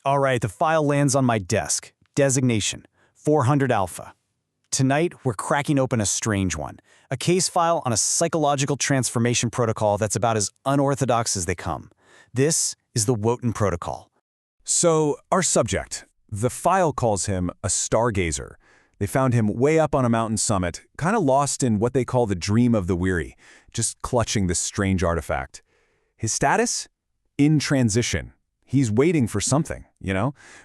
All right, the file lands on my desk. Designation, 400 Alpha. Tonight, we're cracking open a strange one. A case file on a psychological transformation protocol that's about as unorthodox as they come. This is the Wotan protocol. So, our subject. The file calls him a stargazer. They found him way up on a mountain summit, kind of lost in what they call the dream of the weary, just clutching this strange artifact. His status? In transition. He's waiting for something,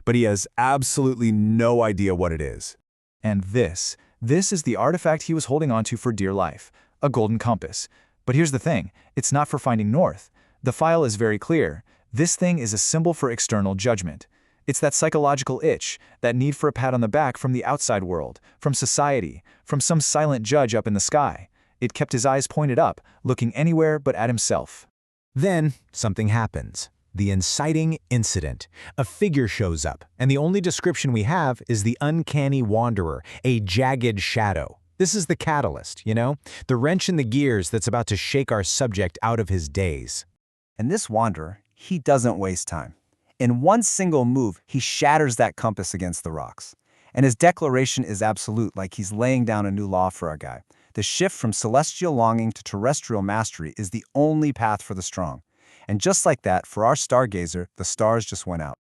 but he has absolutely no idea what it is. And this is the artifact he was holding onto for dear life, a golden compass. But here's the thing, it's not for finding north. The file is very clear. This thing is a symbol for external judgment. It's that psychological itch, that need for a pat on the back from the outside world, from society, from some silent judge up in the sky. It kept his eyes pointed up, looking anywhere but at himself. Then, something happens. The inciting incident. A figure shows up, and the only description we have is the uncanny wanderer, a jagged shadow. This is the catalyst, the wrench in the gears that's about to shake our subject out of his daze. And this wanderer, he doesn't waste time. In one single move, he shatters that compass against the rocks. And his declaration is absolute, like he's laying down a new law for our guy. The shift from celestial longing to terrestrial mastery is the only path for the strong. And just like that, for our stargazer, the stars just went out.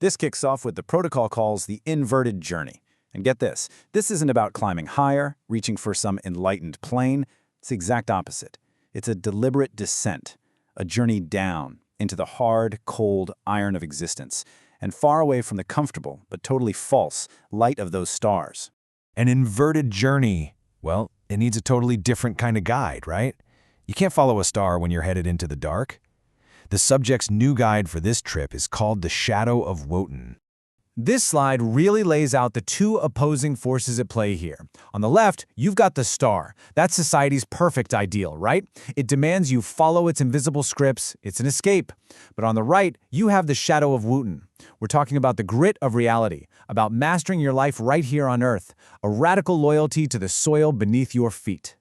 This kicks off with the protocol calls the inverted journey. And get this isn't about climbing higher, reaching for some enlightened plane. It's the exact opposite. It's a deliberate descent, a journey down into the hard, cold iron of existence, and far away from the comfortable, but totally false, light of those stars. An inverted journey. Well, it needs a totally different kind of guide, right? You can't follow a star when you're headed into the dark. The subject's new guide for this trip is called the Shadow of Wotan. This slide really lays out the two opposing forces at play here. On the left, you've got the star. That's society's perfect ideal, right? It demands you follow its invisible scripts. It's an escape. But on the right, you have the Shadow of Wotan. We're talking about the grit of reality, about mastering your life right here on Earth, a radical loyalty to the soil beneath your feet.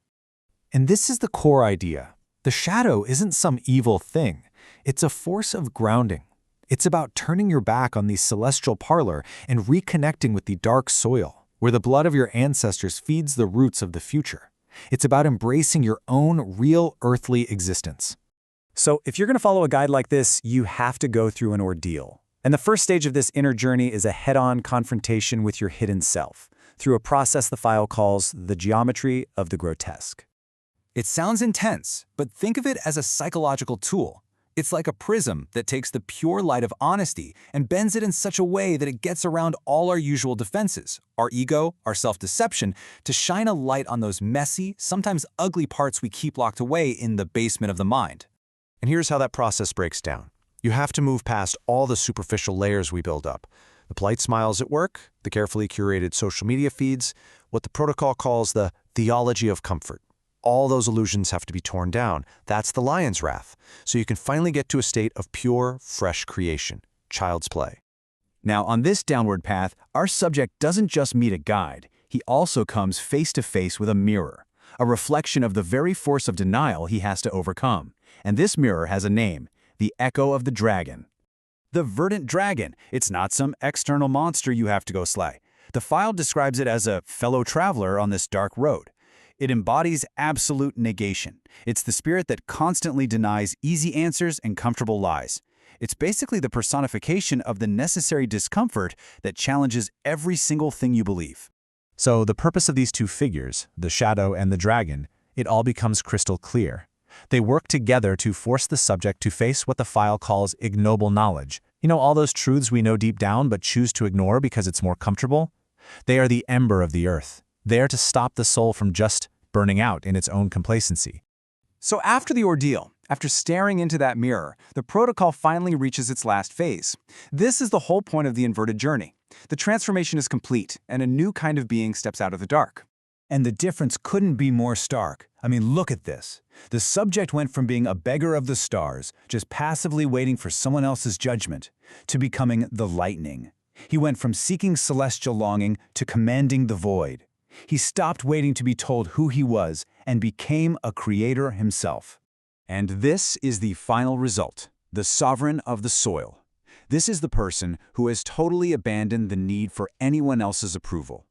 And this is the core idea. The shadow isn't some evil thing. It's a force of grounding. It's about turning your back on the celestial parlor and reconnecting with the dark soil, where the blood of your ancestors feeds the roots of the future. It's about embracing your own real earthly existence. So if you're going to follow a guide like this, you have to go through an ordeal. And the first stage of this inner journey is a head-on confrontation with your hidden self, through a process the file calls the geometry of the grotesque. It sounds intense, but think of it as a psychological tool. It's like a prism that takes the pure light of honesty and bends it in such a way that it gets around all our usual defenses, our ego, our self-deception, to shine a light on those messy, sometimes ugly parts we keep locked away in the basement of the mind. And here's how that process breaks down. You have to move past all the superficial layers we build up. The polite smiles at work, the carefully curated social media feeds, what the protocol calls the theology of comfort. All those illusions have to be torn down. That's the lion's wrath. So you can finally get to a state of pure, fresh creation, child's play. Now, on this downward path, our subject doesn't just meet a guide. He also comes face to face with a mirror, a reflection of the very force of denial he has to overcome. And this mirror has a name, the Echo of the Dragon. The verdant dragon. It's not some external monster you have to go slay. The file describes it as a fellow traveler on this dark road. It embodies absolute negation. It's the spirit that constantly denies easy answers and comfortable lies. It's basically the personification of the necessary discomfort that challenges every single thing you believe. So the purpose of these two figures, the shadow and the dragon, it all becomes crystal clear. They work together to force the subject to face what the file calls ignoble knowledge. All those truths we know deep down but choose to ignore because it's more comfortable? They are the ember of the earth, there to stop the soul from just burning out in its own complacency. So after the ordeal, after staring into that mirror, the protocol finally reaches its last phase. This is the whole point of the inverted journey. The transformation is complete, and a new kind of being steps out of the dark. And the difference couldn't be more stark. I mean, look at this. The subject went from being a beggar of the stars, just passively waiting for someone else's judgment, to becoming the lightning. He went from seeking celestial longing to commanding the void. He stopped waiting to be told who he was and became a creator himself. And this is the final result, the sovereign of the soil. This is the person who has totally abandoned the need for anyone else's approval.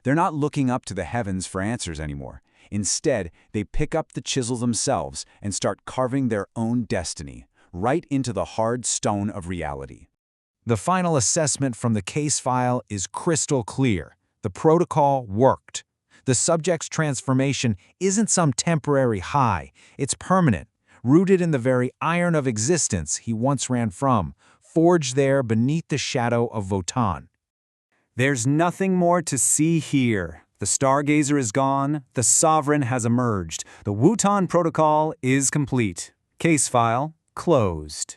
They're not looking up to the heavens for answers anymore. Instead, they pick up the chisel themselves and start carving their own destiny, right into the hard stone of reality. The final assessment from the case file is crystal clear. The protocol worked. The subject's transformation isn't some temporary high. It's permanent, rooted in the very iron of existence he once ran from, forged there beneath the shadow of Wotan. There's nothing more to see here. The stargazer is gone, the sovereign has emerged. The Wotan protocol is complete. Case file closed.